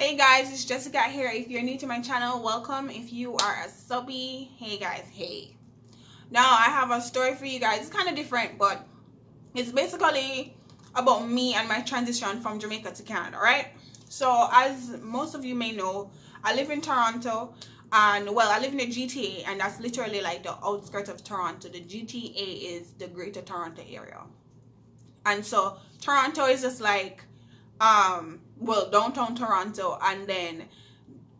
Hey guys, it's Jessie Katt here. If you're new to my channel, welcome. If you are a subby, hey guys, hey. Now I have a story for you guys. It's kind of different, but it's basically about me and my transition from Jamaica to Canada, right? So as most of you may know, I live in Toronto, and well, I live in the GTA, and that's literally like the outskirts of Toronto. The GTA is the Greater Toronto area, and so Toronto is just like well, downtown Toronto, and then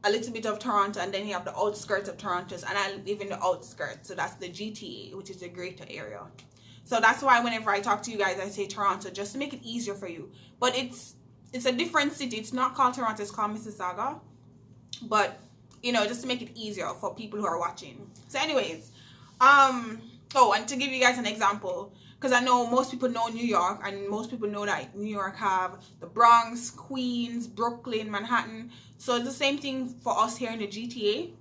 a little bit of Toronto, and then you have the outskirts of Toronto, and I live in the outskirts, so that's the GTA, which is the greater area. So that's why whenever I talk to you guys, I say Toronto, just to make it easier for you. But it's a different city. It's not called Toronto, it's called Mississauga. But you know, just to make it easier for people who are watching. So anyways, oh, and to give you guys an example, because I know most people know New York, and most people know that New York have the Bronx, Queens, Brooklyn, Manhattan. So it's the same thing for us here in the GTA,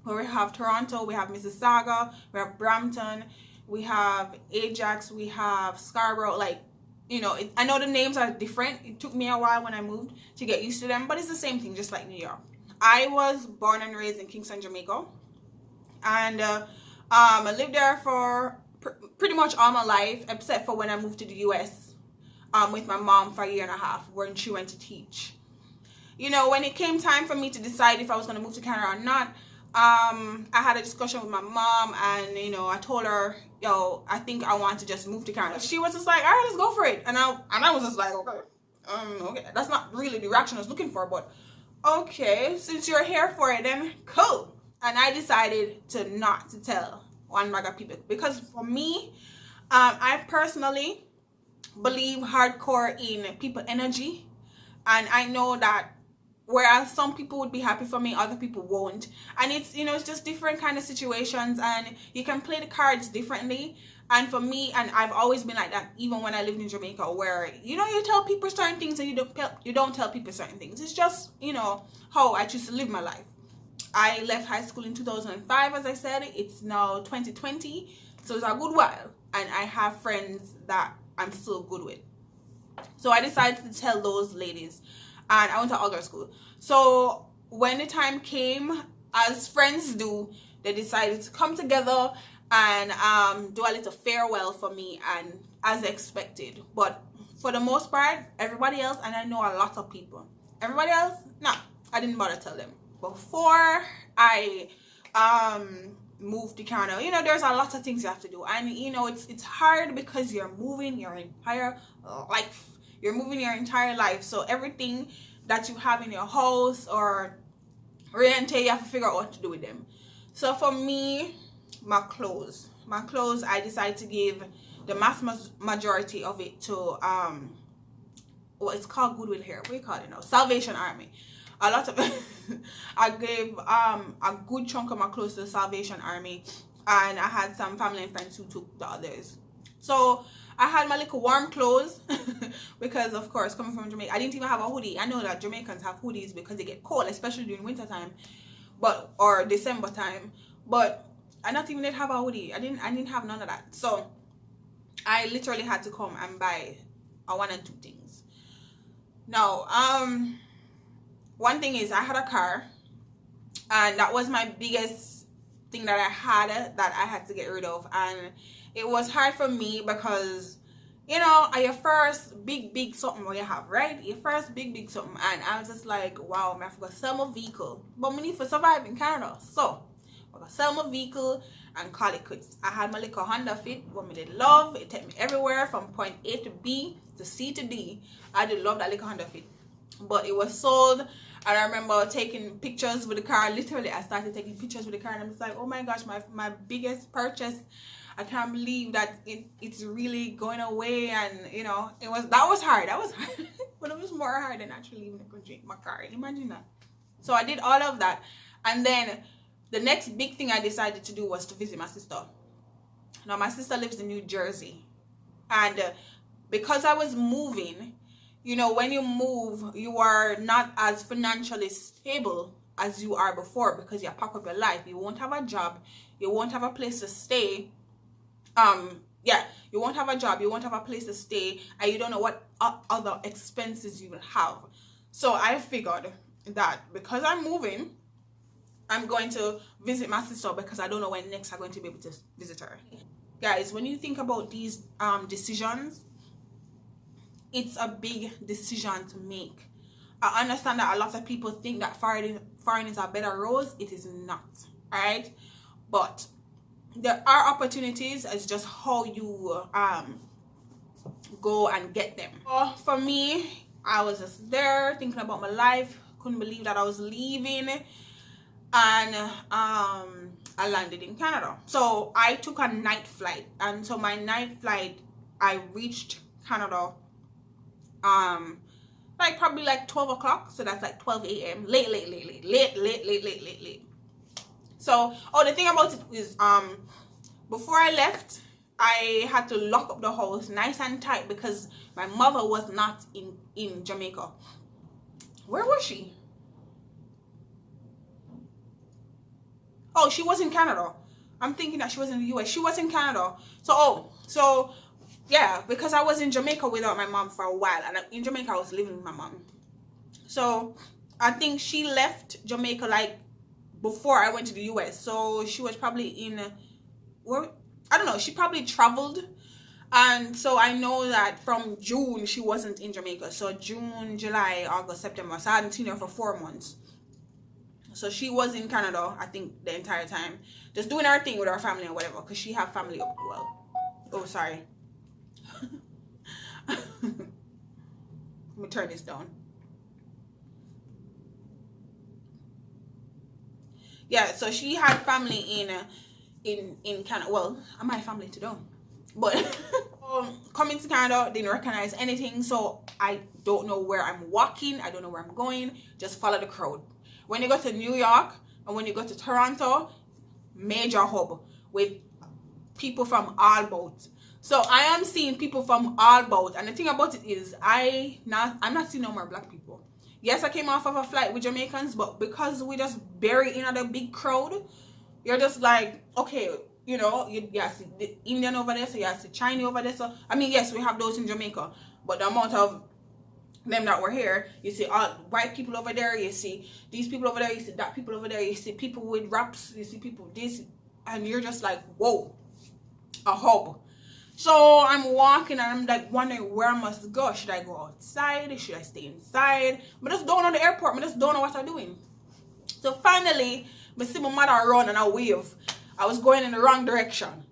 where we have Toronto, we have Mississauga, we have Brampton, we have Ajax, we have Scarborough. Like, you know, I know the names are different. It took me a while when I moved to get used to them, but it's the same thing, just like New York. I was born and raised in Kingston, Jamaica, and I lived there for pretty much all my life, except for when I moved to the US with my mom for a year and a half when she went to teach. You know, when it came time for me to decide if I was going to move to Canada or not, I had a discussion with my mom, and you know, I told her, yo, I think I want to just move to Canada. She was just like, all right, let's go for it. And I was just like, okay, that's not really the reaction I was looking for, but okay, since you're here for it, then cool. And I decided not to tell one bag of people, because for me, I personally believe hardcore in people energy, and I know that whereas some people would be happy for me, other people won't, and it's, you know, it's just different kind of situations, and you can play the cards differently. And for me, and I've always been like that, even when I lived in Jamaica, where, you know, you tell people certain things and you don't tell people certain things. It's just, you know, how I choose to live my life. I left high school in 2005, as I said. It's now 2020, so it's a good while, and I have friends that I'm still good with. So I decided to tell those ladies, and I went to all-girls school. So when the time came, as friends do, they decided to come together and do a little farewell for me, and as expected. But for the most part, everybody else, and I know a lot of people, everybody else, nah, I didn't bother to tell them. Before I moved to Canada, you know, there's a lot of things you have to do, and you know, it's hard because you're moving your entire life. You're moving your entire life, so everything that you have in your house or rent, you have to figure out what to do with them. So for me, my clothes, I decided to give the majority of it to what it's called, Goodwill here. What do you call it now? Salvation Army. A lot of I gave a good chunk of my clothes to the Salvation Army, and I had some family and friends who took the others. So I had my little warm clothes because, of course, coming from Jamaica, I didn't even have a hoodie. I know that Jamaicans have hoodies because they get cold, especially during winter time, or December time. But I not even did have a hoodie. I didn't have none of that. So I literally had to come and buy one and two things. Now, one thing is, I had a car, and that was my biggest thing that I had to get rid of, and it was hard for me because, you know, your first big something what you have, right? Your first big something, and I was just like, wow, I forgot to sell my vehicle, but I need to survive in Canada, so I got to sell my vehicle and call it quits. I had my little Honda Fit, what me did love. It took me everywhere from point A to B to C to D. I did love that little Honda Fit, but it was sold. And I remember taking pictures with the car. Literally, I started taking pictures with the car, and I'm just like, oh my gosh, my biggest purchase. I can't believe that it's really going away. And you know, that was hard. But it was more hard than actually leaving the country in my car. Imagine that. So I did all of that, and then the next big thing I decided to do was to visit my sister. Now my sister lives in New Jersey, and because I was moving, you know, when you move, you are not as financially stable as you are before, because you pack up your life. You won't have a job. You won't have a place to stay. You won't have a job. You won't have a place to stay, and you don't know what other expenses you will have. So I figured that because I'm moving, I'm going to visit my sister because I don't know when next I'm going to be able to visit her. Guys, when you think about these decisions, it's a big decision to make. I understand that a lot of people think that foreign is a better rose. It is not. Alright? But there are opportunities. It's just how you go and get them. For me, I was just there thinking about my life. Couldn't believe that I was leaving. And I landed in Canada. So I took a night flight. And so my night flight, I reached Canada like probably like 12 o'clock. So that's like 12 a.m. Late. So, the thing about it is, before I left, I had to lock up the house nice and tight because my mother was not in Jamaica. Where was she? Oh, she was in Canada. I'm thinking that she was in the US. She was in Canada. So yeah, because I was in Jamaica without my mom for a while, and in Jamaica I was living with my mom. So I think she left Jamaica like before I went to the US. So she was probably in I don't know, she probably traveled. And so I know that from June she wasn't in Jamaica. So June, July, August, September. So I hadn't seen her for 4 months. So she was in Canada, I think, the entire time, just doing her thing with her family or whatever, because she have family up. Well, oh, sorry. Let me turn this down. Yeah, so she had family in Canada. Well, I'm my family to them, but coming to Canada, didn't recognize anything. So I don't know where I'm walking. I don't know where I'm going. Just follow the crowd. When you go to New York and when you go to Toronto, major hub with people from all boats. So I am seeing people from all boats, and the thing about it is I'm not seeing no more black people. Yes, I came off of a flight with Jamaicans, but because we just buried in a big crowd, you're just like, okay, you know, you see the Indian over there, so you see Chinese over there. So I mean, yes, we have those in Jamaica, but the amount of them that were here, you see all white people over there, you see these people over there, you see that people over there, you see people with wraps, you see people this, and you're just like, whoa, a hub. So I'm walking and I'm like wondering where I must go. Should I go outside? Should I stay inside? But just don't know the airport. I just don't know what I'm doing. So finally, I see my mother run and I wave. I was going in the wrong direction.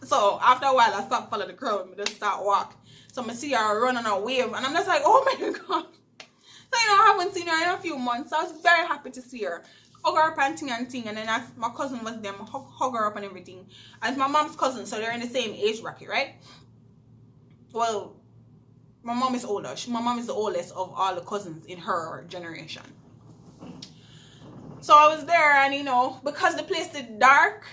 So after a while, I stopped following the crowd. I just start walk. So I see her run and I wave, and I'm just like, oh my god. So I haven't seen her in a few months. So I was very happy to see her. Hug her up and thing, and then as my cousin was there, hug her up and everything. And it's my mom's cousin, so they're in the same age bracket, right? Well, my mom is older. My mom is the oldest of all the cousins in her generation. So I was there, and because the place is dark,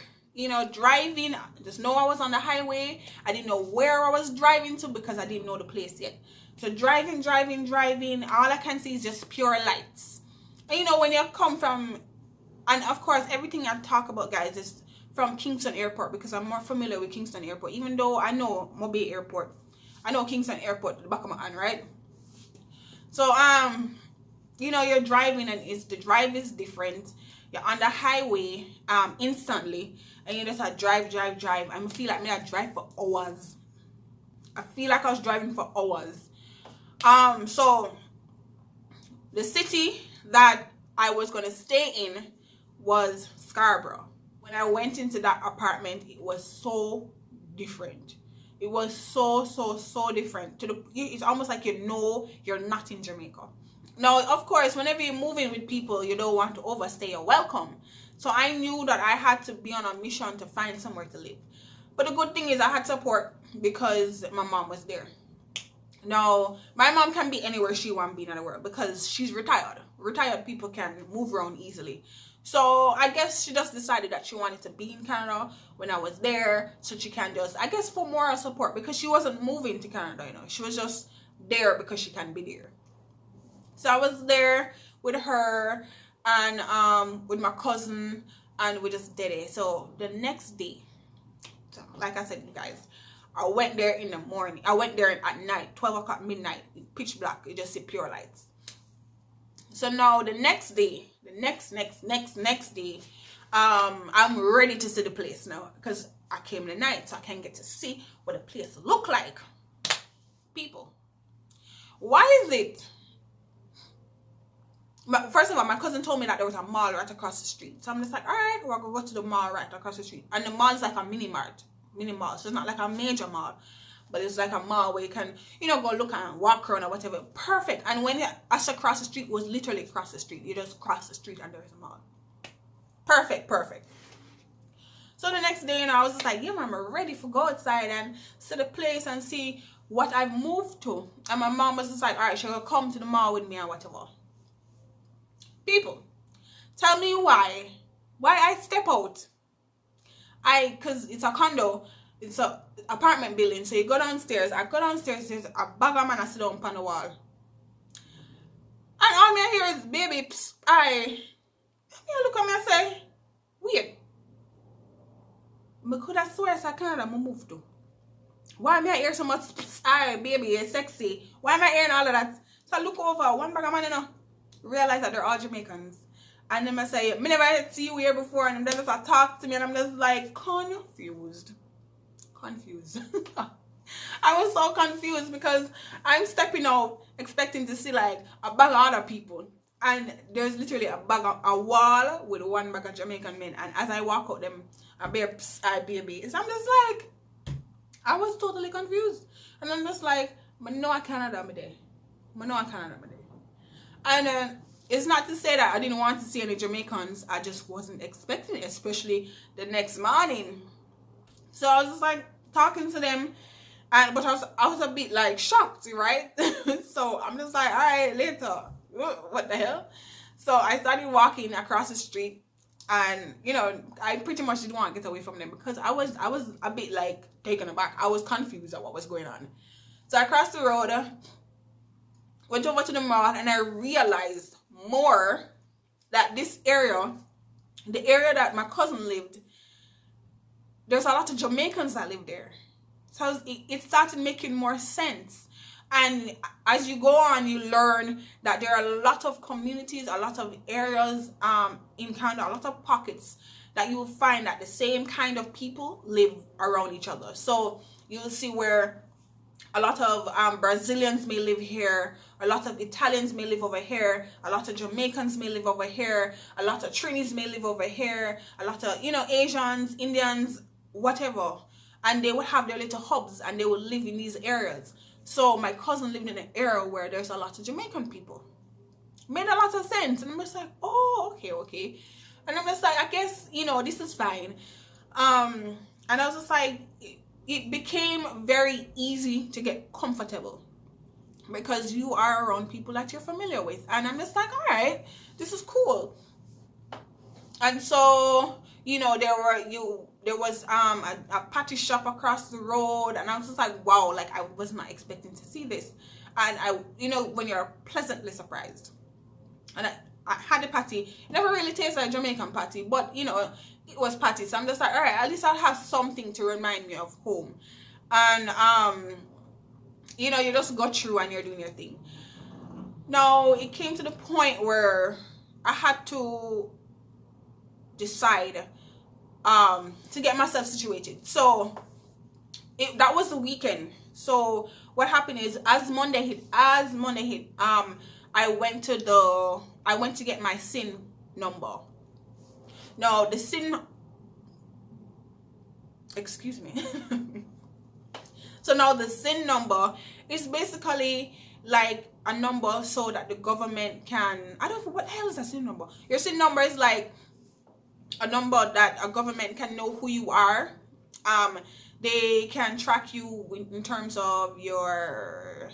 driving, I just know I was on the highway. I didn't know where I was driving to because I didn't know the place yet. So driving, all I can see is just pure lights. And when you come from, and of course everything I talk about, guys, is from Kingston Airport because I'm more familiar with Kingston Airport. Even though I know Mobile Airport, I know Kingston Airport at the back of my hand, right? So you're driving and the drive is different. You're on the highway instantly, and you just drive. I feel like I drive for hours. I feel like I was driving for hours. So the city that I was gonna stay in was Scarborough. When I went into that apartment, it was so different. It was so different. It's almost like you're not in Jamaica. Now, of course, whenever you're moving with people, you don't want to overstay your welcome. So I knew that I had to be on a mission to find somewhere to live. But the good thing is I had support because my mom was there. Now, my mom can be anywhere she wants to be in the world because she's retired. Retired people can move around easily. So I guess she just decided that she wanted to be in Canada when I was there, so she can just, I guess, for more support because she wasn't moving to Canada, She was just there because she can be there. So I was there with her and with my cousin, and we just did it. So the next day, so like I said, you guys, I went there in the morning. I went there at night, 12 o'clock midnight, pitch black. You just see pure lights. So now the next day, the next day, I'm ready to see the place now because I came the night, so I can get to see what the place look like. People, why is it? First of all, my cousin told me that there was a mall right across the street. So I'm just like, all right, we're gonna go to the mall right across the street. And the mall is like a mini mall. So it's not like a major mall, but it's like a mall where you can, go look and walk around or whatever. Perfect. And when I said cross the street, it was literally across the street. You just cross the street and there's a mall. Perfect. So the next day, I was just like, yeah, I'm ready to go outside and see the place and see what I've moved to. And my mom was just like, all right, she'll come to the mall with me and whatever. People, tell me why I step out. Because it's a condo, it's a apartment building, so you go downstairs. I go downstairs, there's a bag of man I sit down on the wall. And all me I hear is, baby, psst, I look at me and say, wait. I could have swear I Canada I moved to. Why am I hear so much, psst, I, baby, it's sexy. Why am I hearing all of that? So I look over, one bag of man, realize that they're all Jamaicans. And then I say, me never see you here before, and then they just talk to me, and I'm just like confused. I was so confused because I'm stepping out expecting to see like a bag of other people, and there's literally a wall with one bag of Jamaican men, and as I walk out them, I baby. So I'm just like, I was totally confused, and I'm just like, I know I Canada me there. And it's not to say that I didn't want to see any Jamaicans. I just wasn't expecting it, especially the next morning. So I was just like talking to them, but I was a bit like shocked, right? So I'm just like, all right, later. What the hell? So I started walking across the street, and I pretty much didn't want to get away from them because I was a bit like taken aback. I was confused at what was going on. So I crossed the road, went over to the mall, and I realized more that this area, the area that my cousin lived, there's a lot of Jamaicans that live there. So it started making more sense. And as you go on, you learn that there are a lot of communities, a lot of areas in Canada, a lot of pockets that you will find that the same kind of people live around each other. So you'll see where a lot of Brazilians may live here, a lot of Italians may live over here, a lot of Jamaicans may live over here, a lot of Trinis may live over here, a lot of, Asians, Indians, whatever. And they would have their little hubs and they would live in these areas. So my cousin lived in an area where there's a lot of Jamaican people. Made a lot of sense. And I'm just like, oh, okay. And I'm just like, I guess, this is fine. And I was just like, it became very easy to get comfortable because you are around people that you're familiar with. And I'm just like, all right, this is cool. And so, there was a patty shop across the road, and I was just like, wow, like I was not expecting to see this. And I, when you're pleasantly surprised. And I had a patty. It never really tastes like Jamaican patty, but it was patty. So I'm just like, all right, at least I'll have something to remind me of home. And you just go through and you're doing your thing. Now it came to the point where I had to decide to get myself situated. So that was the weekend. So what happened is, as Monday hit, I went to get my SIN number. Now the SIN, excuse me. So now the SIN number is basically like a number so that the government can, I don't know, what the hell is a SIN number? Your SIN number is like a number that a government can know who you are. They can track you in terms of your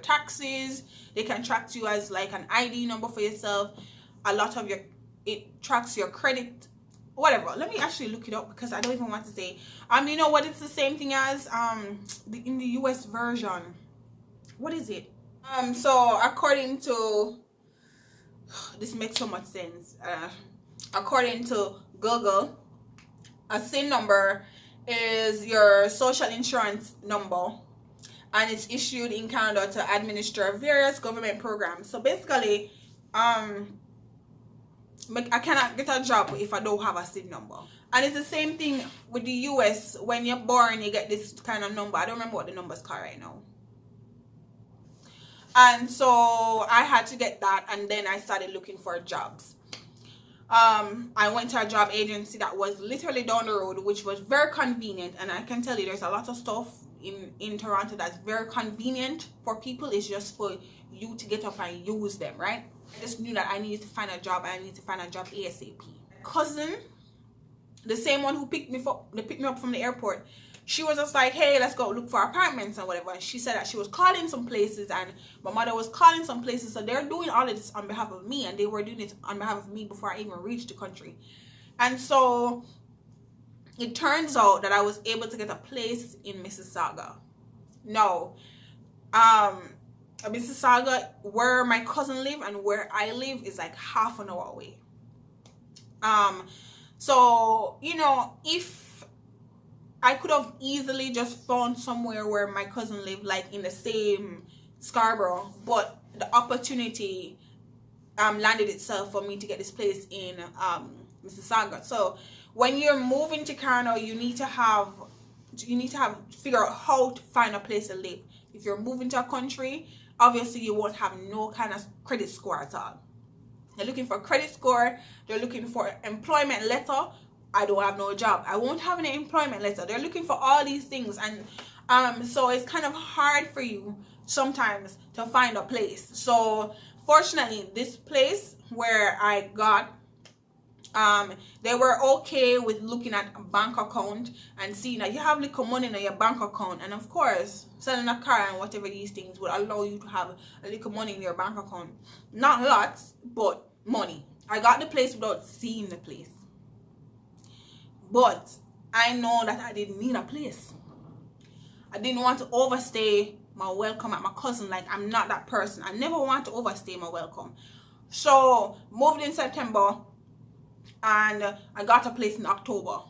taxes. They can track you as like an ID number for yourself. A lot of it tracks your credit, whatever. Let me actually look it up because I don't even want to say. You know what? It's the same thing as in the US version. What is it? So according to, this makes so much sense. According to Google, a SIN number is your social insurance number, and it's issued in Canada to administer various government programs. So basically, I cannot get a job if I don't have a SID number. And it's the same thing with the US. When you're born, you get this kind of number. I don't remember what the number's called right now. And so I had to get that, and then I started looking for jobs. I went to a job agency that was literally down the road, which was very convenient. And I can tell you, there's a lot of stuff in Toronto that's very convenient for people. It's just for you to get up and use them, right? I just knew that I needed to find a job, and I needed to find a job ASAP. Cousin, the same one who picked me up from the airport, she was just like, hey, let's go look for apartments and whatever. And she said that she was calling some places, and my mother was calling some places. So they're doing all of this on behalf of me, and they were doing it on behalf of me before I even reached the country. And so it turns out that I was able to get a place in Mississauga. No, Mississauga, where my cousin live and where I live, is like half an hour away. So, you know, if I could have easily just found somewhere where my cousin lived, like in the same Scarborough, but the opportunity landed itself for me to get this place in Mississauga. So when you're moving to Canada, you need to figure out how to find a place to live. If you're moving to a country, obviously you won't have no kind of credit score at all. They're looking for credit score. They're looking for employment letter. I don't have no job. I won't have any employment letter. They're looking for all these things, and so it's kind of hard for you sometimes to find a place. So fortunately, this place where I got, they were okay with looking at a bank account and seeing that you have little money in your bank account. And of course, selling a car and whatever these things would allow you to have a little money in your bank account. Not lots, but money. I got the place without seeing the place. But I know that I didn't need a place. I didn't want to overstay my welcome at my cousin. Like, I'm not that person. I never want to overstay my welcome. So moved in September, and I got a place in November.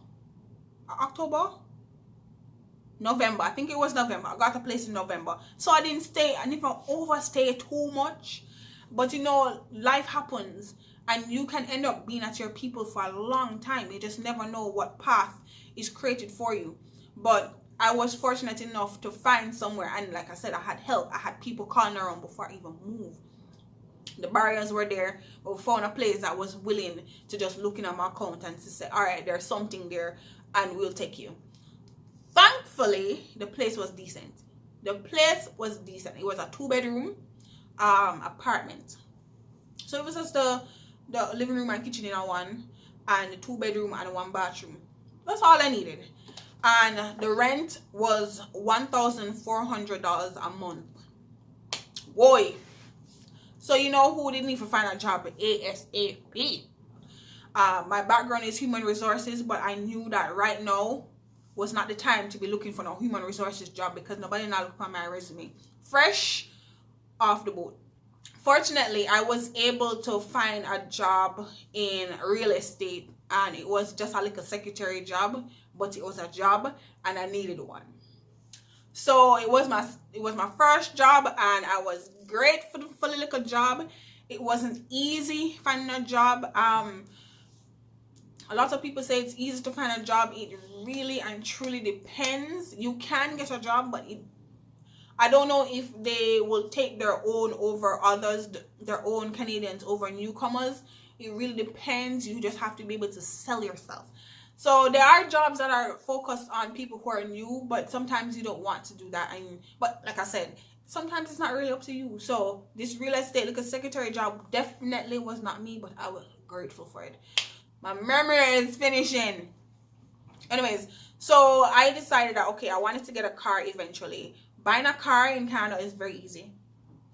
I think it was November. I got a place in November. So I didn't overstay too much. But you know, life happens, and you can end up being at your people for a long time. You just never know what path is created for you. But I was fortunate enough to find somewhere, and like I said, I had help. I had people calling around before I even moved. The barriers were there, but we found a place that was willing to just look in at my account and to say, all right, there's something there, and we'll take you. Thankfully, the place was decent. It was a 2-bedroom apartment. So it was just the living room and kitchen in one, and the 2-bedroom and 1 bathroom. That's all I needed. And the rent was $1,400 a month. Boy. So you know who didn't even find a job? ASAP. My background is human resources, but I knew that right now was not the time to be looking for no human resources job, because nobody now look at my resume. Fresh off the boat. Fortunately, I was able to find a job in real estate, and it was just a little secretary job, but it was a job, and I needed one. So it was my first job, and I was grateful for the little job. It wasn't easy finding a job. A lot of people say it's easy to find a job. It really and truly depends. You can get a job, but I don't know if they will take their own over others, their own Canadians over newcomers. It really depends. You just have to be able to sell yourself. So there are jobs that are focused on people who are new, but sometimes you don't want to do that. But like I said, sometimes it's not really up to you. So this real estate, like a secretary job, definitely was not me, but I was grateful for it. My memory is finishing. Anyways, so I decided that, okay, I wanted to get a car eventually. Buying a car in Canada is very easy.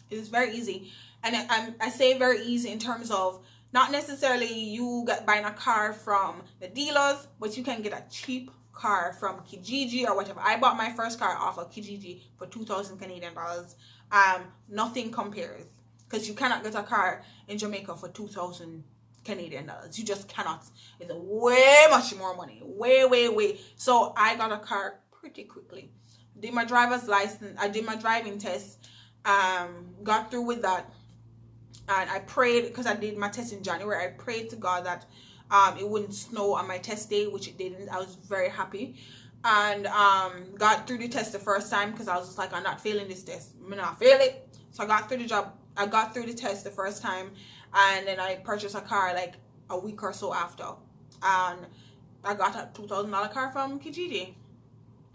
It is very easy. And I say very easy in terms of not necessarily you buying a car from the dealers, but you can get a cheap car from Kijiji or whatever. I bought my first car off of Kijiji for 2,000 Canadian dollars. Nothing compares, because you cannot get a car in Jamaica for 2,000 Canadian dollars. You just cannot. It's way much more money. Way. So I got a car pretty quickly. Did my driver's license. I did my driving test. Got through with that. And I prayed, because I did my test in January. I prayed to God that it wouldn't snow on my test day, which it didn't. I was very happy. And got through the test the first time, because I was just like, I'm not failing this test. I'm not fail it. So I got through the job. I got through the test the first time, and then I purchased a car like a week or so after. And I got a $2,000 car from Kijiji.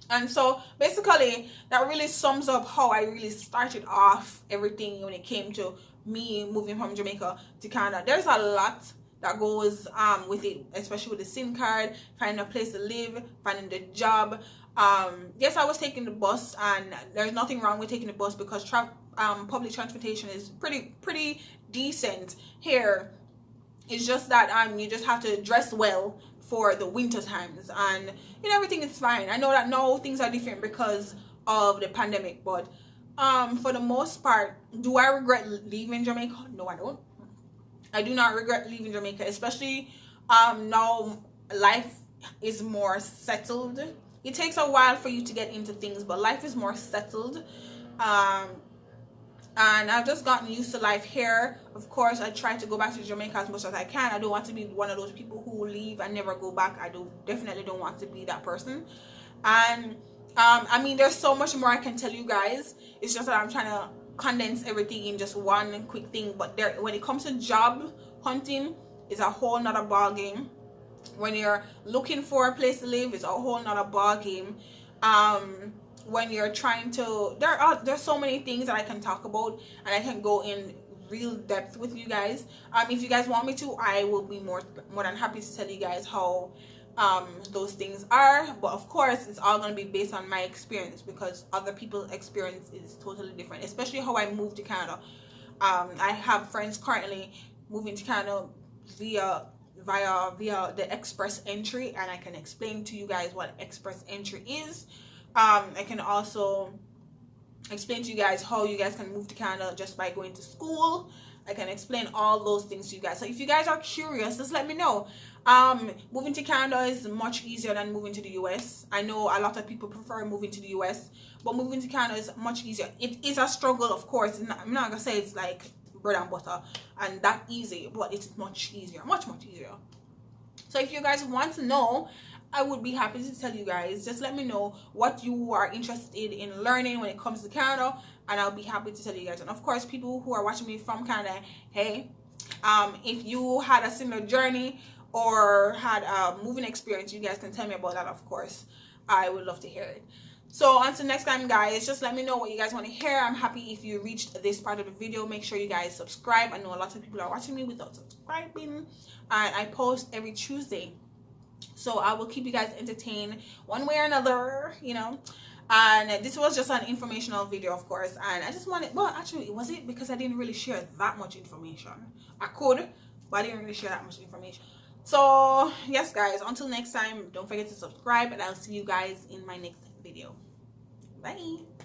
And so basically that really sums up how I really started off everything when it came to me moving from Jamaica to Canada. There's a lot that goes with it, especially with the SIM card, finding a place to live, finding the job. Yes, I was taking the bus, and there's nothing wrong with taking the bus, because public transportation is pretty decent here. It's just that you just have to dress well for the winter times, and everything is fine. I know that now things are different because of the pandemic, but for the most part, do I regret leaving Jamaica? No, I don't. I do not regret leaving Jamaica, especially now life is more settled. It takes a while for you to get into things, but life is more settled. And I've just gotten used to life here. Of course, I try to go back to Jamaica as much as I can. I don't want to be one of those people who leave and never go back. I definitely don't want to be that person. And I mean, there's so much more I can tell you guys. It's just that I'm trying to condense everything in just one quick thing. But when it comes to job hunting, it's a whole nother ball game. When you're looking for a place to live, it's a whole nother ball game. When you're trying to, there's so many things that I can talk about, and I can go in real depth with you guys. If you guys want me to, I will be more than happy to tell you guys how those things are. But of course, it's all going to be based on my experience, because other people's experience is totally different, especially how I moved to Canada. I have friends currently moving to Canada via the express entry, and I can explain to you guys what express entry is. I can also explain to you guys how you guys can move to Canada just by going to school. I can explain all those things to you guys. So if you guys are curious, just let me know. Moving to Canada is much easier than moving to the US. I know a lot of people prefer moving to the US, but moving to Canada is much easier. It is a struggle, of course. I'm not gonna say it's like bread and butter and that easy, but it's much easier, much easier. So if you guys want to know, I would be happy to tell you guys. Just let me know what you are interested in learning when it comes to Canada, and I'll be happy to tell you guys. And of course, people who are watching me from Canada, hey, if you had a similar journey or had a moving experience, you guys can tell me about that. Of course, I would love to hear it. So until next time, guys, just let me know what you guys want to hear. I'm happy if you reached this part of the video. Make sure you guys subscribe. I know a lot of people are watching me without subscribing, and I post every Tuesday. So I will keep you guys entertained one way or another, And this was just an informational video, of course. And I just wanted, well, actually, was it? Because I didn't really share that much information. I could, but I didn't really share that much information. So, yes, guys, until next time, don't forget to subscribe, and I'll see you guys in my next video. Bye.